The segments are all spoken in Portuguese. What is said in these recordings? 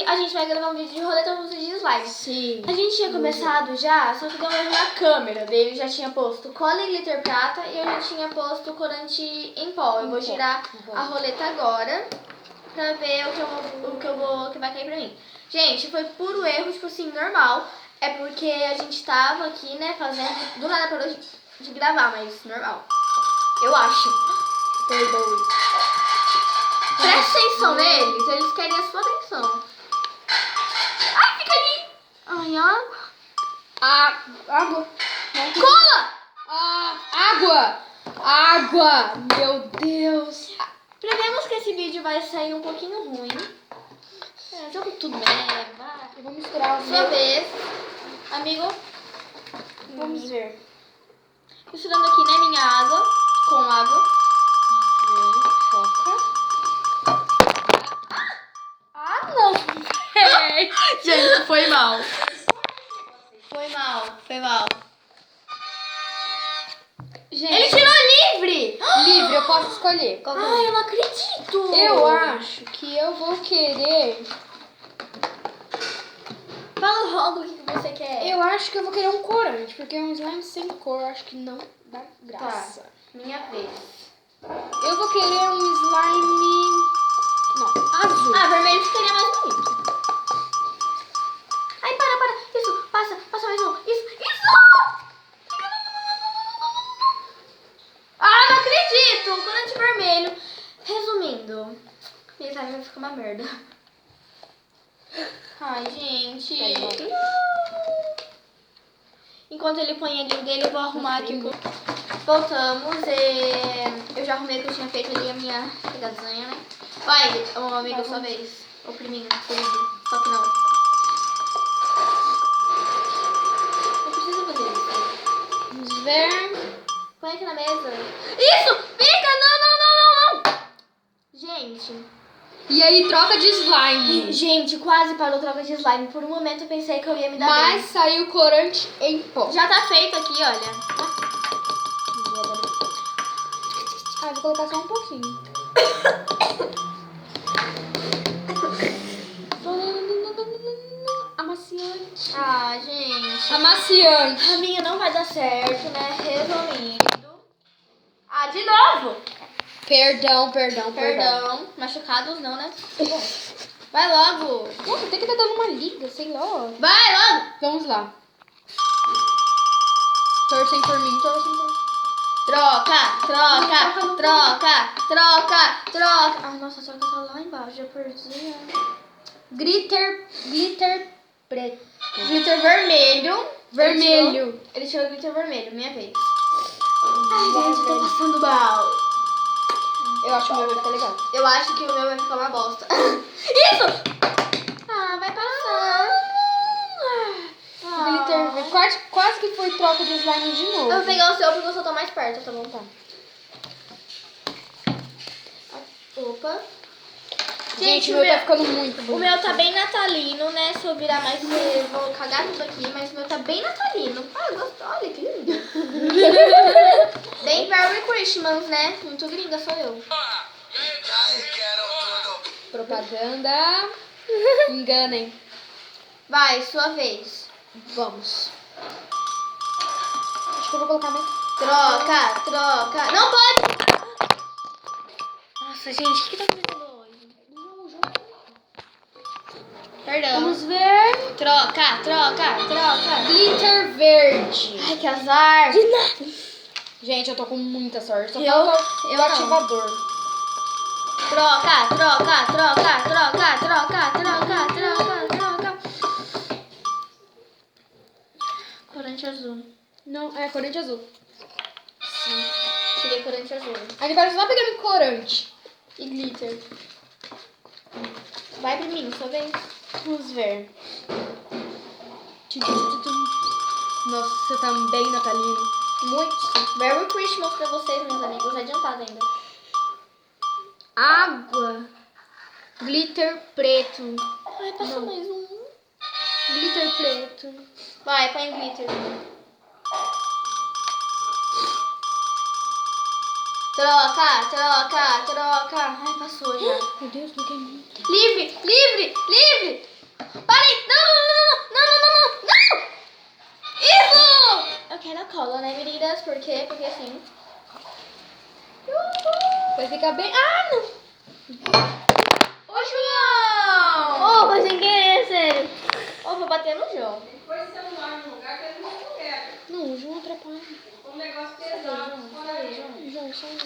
a gente vai gravar um vídeo de roleta russa de slime. Sim. A gente tinha começado já, só que deu um erro na câmera. Daí ele já tinha posto cola e glitter prata e eu já tinha posto corante em pó. Eu vou girar a roleta agora pra ver o que vai cair pra mim. Gente, foi puro erro, tipo assim, normal. É porque a gente tava aqui, né, fazendo... Do nada parou de gravar, mas normal. Eu acho. Perdoe. Presta atenção neles, eles querem a sua atenção. Ai, fica ali. Ai, água. Água. Cola! Água. Meu Deus. Prevemos que esse vídeo vai sair um pouquinho ruim. Jogo tudo mesmo, vai. Eu vou misturar o Sua meu. vez. Amigo. Vamos ver. Misturando aqui, né, minha água com água. Foca. Não. Gente, foi mal. Foi mal. Gente, Ele tirou livre! livre, eu posso escolher. Qual que Ai, eu não acredito. eu acho que eu vou querer... Fala logo o que você quer. Eu acho que eu vou querer um corante, porque um slime sem cor, eu acho que não dá graça. Tá, minha vez. Eu vou querer um slime... Não, azul. Ah, vermelho ficaria mais bonito. Ai, para. Isso, passa mais um. Isso. Ah, não acredito. Corante vermelho. Resumindo, minha slime vai ficar uma merda. Ai, gente. Enquanto ele põe ali o dele, eu vou arrumar aqui. Voltamos. Eu já arrumei o que eu tinha feito ali, a minha pegadinha, né? Vai, ô amigo, sua vez. Ou priminho, tudo. Só que não. Não precisa fazer isso. Vamos ver. Põe aqui na mesa. Isso! Fica! Não! Gente. E aí, troca de slime. Gente, quase parou troca de slime. Por um momento eu pensei que eu ia me dar Mas saiu corante em pó. bem. Já tá feito aqui, olha. Ah, vou colocar só um pouquinho. Amaciante. Ah, gente. Amaciante. A minha não vai dar certo, né? Resumindo. Ah, de novo! Perdão. Perdão. Machucados não, né? Vai logo. Nossa, tem que estar dando uma liga, sei lá. Vai logo. Vamos lá. Torcem por mim. Troca. Ai, nossa, troca tá lá embaixo. Já perdi. Glitter preto. Glitter vermelho. Vermelho. Ele tirou glitter vermelho, minha vez. Ai, gente, tô passando mal. Eu acho que o meu vai ficar legal. Eu acho que o meu vai ficar uma bosta. Isso! Ah, vai passar. Glitter verde. Quase que foi troca de slime de novo. Eu vou pegar o seu porque eu só tô mais perto, tá bom? Tá. Opa. Gente, o o meu tá ficando muito bonito. O meu tá bem natalino, né? Se eu virar mais, eu vou cagar tudo aqui, mas o meu tá bem natalino. Ah, gosto. Olha que lindo. Bem Merry Christmas, né? Muito gringa sou eu. Propaganda. Enganem. Vai, sua vez. Vamos. Acho que eu vou colocar mais. Troca. Não pode! Nossa, gente, o que tá acontecendo hoje? Perdão. Vamos ver. Troca. Glitter verde. Ai, que azar. De nada. Gente, eu tô com muita sorte. Só Eu falta o não. ativador. Troca. Corante azul. Não, é corante azul. Sim. Tirei corante azul. Agora só pegando corante. E glitter. Vai pra mim, sua vez. Vamos ver. Nossa, você tá bem natalino. Muito. Merry Christmas pra vocês, meus amigos. Adiantado ainda. Água. Glitter preto. Ai, passa mais um. Glitter preto. Vai, põe glitter. Troca. Ai, passou já. Meu Deus, não tem muito. Livre. Parei! Não! Isso! Eu quero a cola, né, meninas? Por quê? Porque assim... Vai ficar bem... Ah, não! Ô, João! Oh, mas sem querer, sério. Ô, vou bater no João. Põe o celular no lugar que ele não pega. Não, o João atrapalha. Um negócio pesado. João, só um.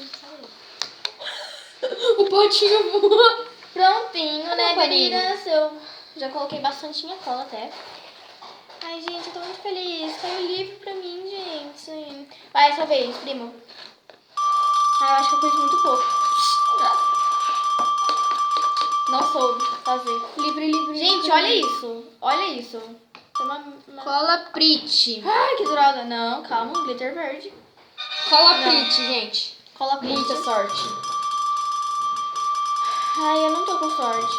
O potinho voa. Prontinho, né, Tá, paninho. meninas? Eu já coloquei bastante cola até. Ai, gente, eu tô muito feliz. Caiu livre pra mim, gente. Vai, essa vez, primo. Ai, eu acho que eu fiz muito pouco. Não soube fazer. Livre. Gente, olha isso. Olha isso. Tem uma... Cola Prit. Ai, que droga. Não, calma. Glitter verde. Cola Não. Prit, gente. Cola preta. Muita sorte. Ai, eu não tô com sorte.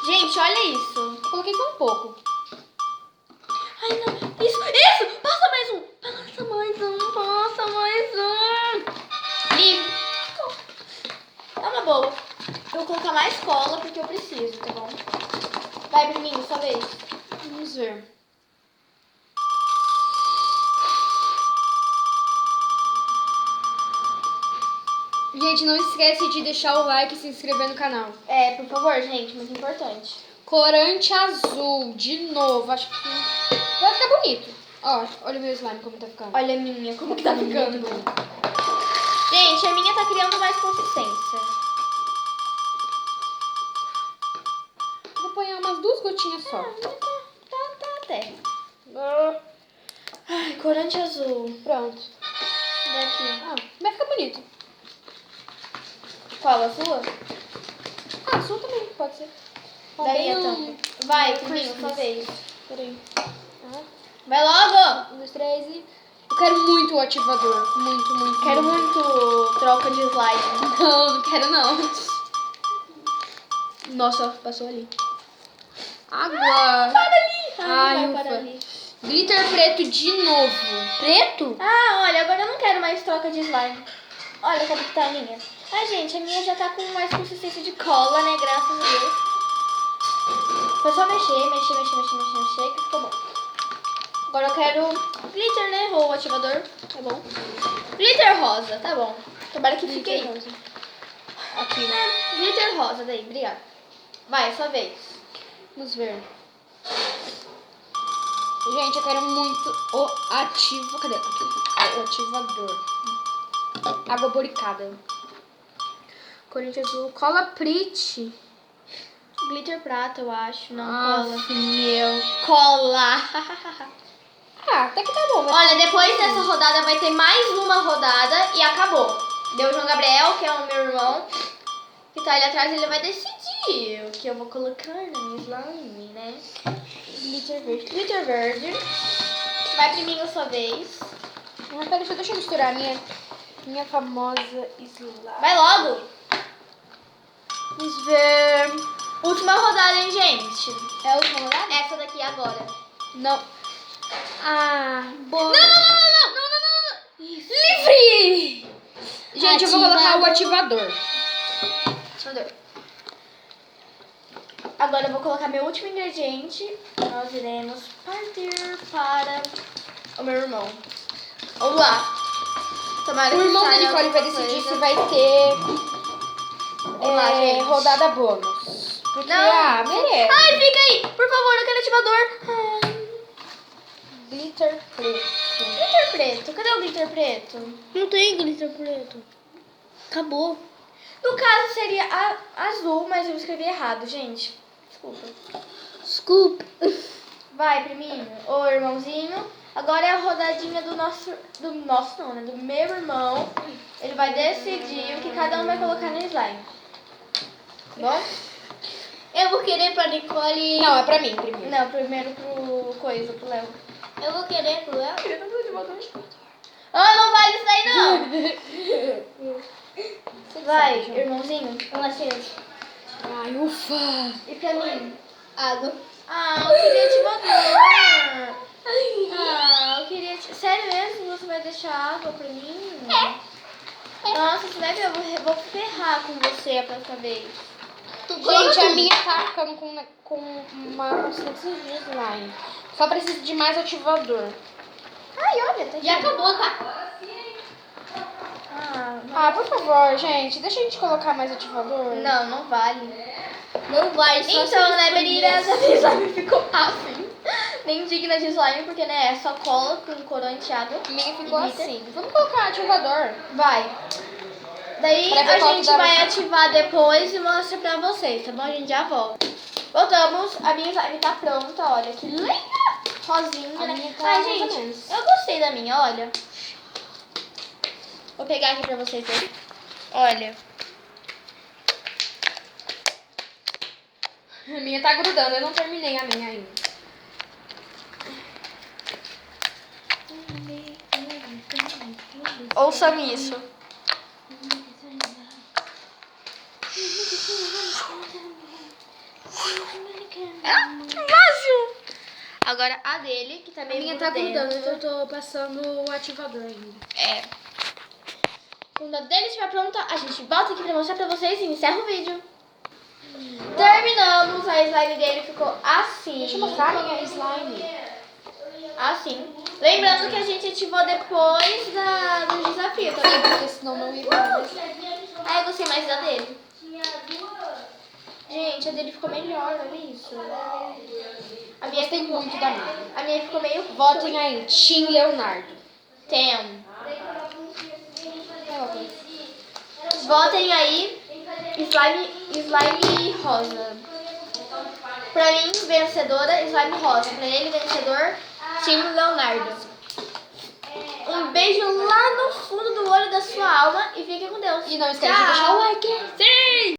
Gente, olha isso. Coloquei só um pouco. Ai, não. Isso. Passa mais um. Passa mais um. Livre. É uma boa. Eu vou colocar mais cola porque eu preciso, tá bom? Vai, priminho, sua vez. Vamos ver. Gente, não esquece de deixar o like e se inscrever no canal. É, por favor, gente, muito importante. Corante azul, de novo. Acho que vai ficar bonito. Ó, olha o meu slime como tá ficando. Olha a minha, como que tá ficando. Gente, a minha tá criando mais consistência. Vou apanhar umas 2 gotinhas só. Tá até. Ai, corante azul. Pronto. Daqui. Ah, vai ficar bonito. Qual, a sua? Ah, a sua também, pode ser. Ó, Daí, bem então. Vai, priminho, Christmas. sua vez. Peraí. Vai logo! 1, 2, 3 e... Eu quero muito o ativador. Muito. Quero muito troca de slime. Não quero não. Nossa, passou ali. Água. Para ali! Ai, não vai ufa. para ali. Glitter preto de novo. Preto? Ah, olha, agora eu não quero mais troca de slime. Olha como que tá a minha. Ai, gente, a minha já tá com mais consistência de cola, né? Graças a Deus. Foi só mexer, que ficou bom. Agora eu quero glitter, né? Ou ativador, tá bom. Glitter rosa, tá bom. Tomara que fique aí. Aqui. Glitter rosa, daí, obrigada. Vai, sua vez. Vamos ver. Gente, eu quero muito o ativo... Cadê? Aqui. O ativador. Água boricada. Corante azul. Cola Prit. Glitter prata, eu acho. Não, Nossa, meu. cola. Ah, até que tá bom. Mas... Olha, depois dessa rodada vai ter mais uma rodada e acabou. Deu o João Gabriel, que é o meu irmão, que tá ali atrás, ele vai decidir o que eu vou colocar na minha slime, né? Glitter verde. Glitter verde. Vai priminho, sua vez. Ah, pera, deixa eu misturar a minha famosa slime. Vai logo. Vamos ver. Última rodada, hein, gente? É a última rodada? Essa daqui agora. Não. Ah, boa. Não. Livre! Gente, eu vou colocar o ativador. Agora eu vou colocar meu último ingrediente. Nós iremos partir para o meu irmão. Vamos lá. Tomara O que irmão da saia Nicole vai alguma decidir coisa. se vai ter Vamos lá, gente. rodada bônus. Porque, Não. merece. Ai, fica aí. Por favor, eu quero ativador. Ai. Glitter preto. Glitter preto. Cadê o glitter preto? Não tem glitter preto. Acabou. No caso seria azul, mas eu escrevi errado, gente. Desculpa. Desculpa. Vai, priminho. Ô, irmãozinho. Agora é a rodadinha do nosso não, né? Do meu irmão. Ele vai decidir o que cada um vai colocar no slime. Bom? Eu vou querer pra Nicole. Não, é pra mim primeiro. Não, primeiro pro Léo. Eu vou querer pro Léo. Ah, não vale isso aí, não! Vai, irmãozinho. Ai, ufa. E pra mim? Água. Ah, eu queria ativador. Ah, eu queria... Sério mesmo? Você vai deixar água pra mim? Nossa, você vai ver, eu vou ferrar com você a próxima vez. Gente, a minha tá ficando com uma consistência de slime. Só preciso de mais ativador. Ai, olha, tá Já aqui. acabou, tá? Ah, Ah, por favor, gente, deixa a gente colocar mais ativador. não, não vale. Não vai, só Então, se né, for meninas, isso. a minha slime ficou assim. Nem digna de slime, porque, né, é só cola com coranteado. A minha ficou e glitter. assim. Vamos colocar ativador. Vai. Daí Pra ver a qual que gente dá vai mais. ativar depois e mostra pra vocês, tá bom? A gente já volta. Voltamos, a minha slime tá pronta, olha que linda, rosinha, A né? minha tá Ai, mais ou gente, menos. eu gostei da minha, olha. Vou pegar aqui pra vocês verem. Olha. A minha tá grudando, eu não terminei a minha ainda. Ouçam isso. Vazio! Agora a dele, que tá A meio minha tá grudando, grudenta. eu tô passando o ativador ainda. É. Quando a dele estiver pronta, a gente volta aqui pra mostrar pra vocês e encerra o vídeo. Terminamos, a slime dele ficou assim. Deixa eu mostrar a minha slime. Assim. Lembrando que a gente ativou depois do desafio, tá bom? Porque senão não ia dar. Ah, eu gostei mais da dele. Gente, a dele ficou melhor, olha isso. A minha Gostei ficou, muito da minha. a minha ficou meio... Votem aí, Team Leonardo. Tem. Votem aí, slime rosa. Pra mim, vencedora, slime rosa. Pra ele, vencedor, Team Leonardo. Um beijo lá no fundo do olho da sua alma e fique com Deus. E não esquece de deixar o like. Sim!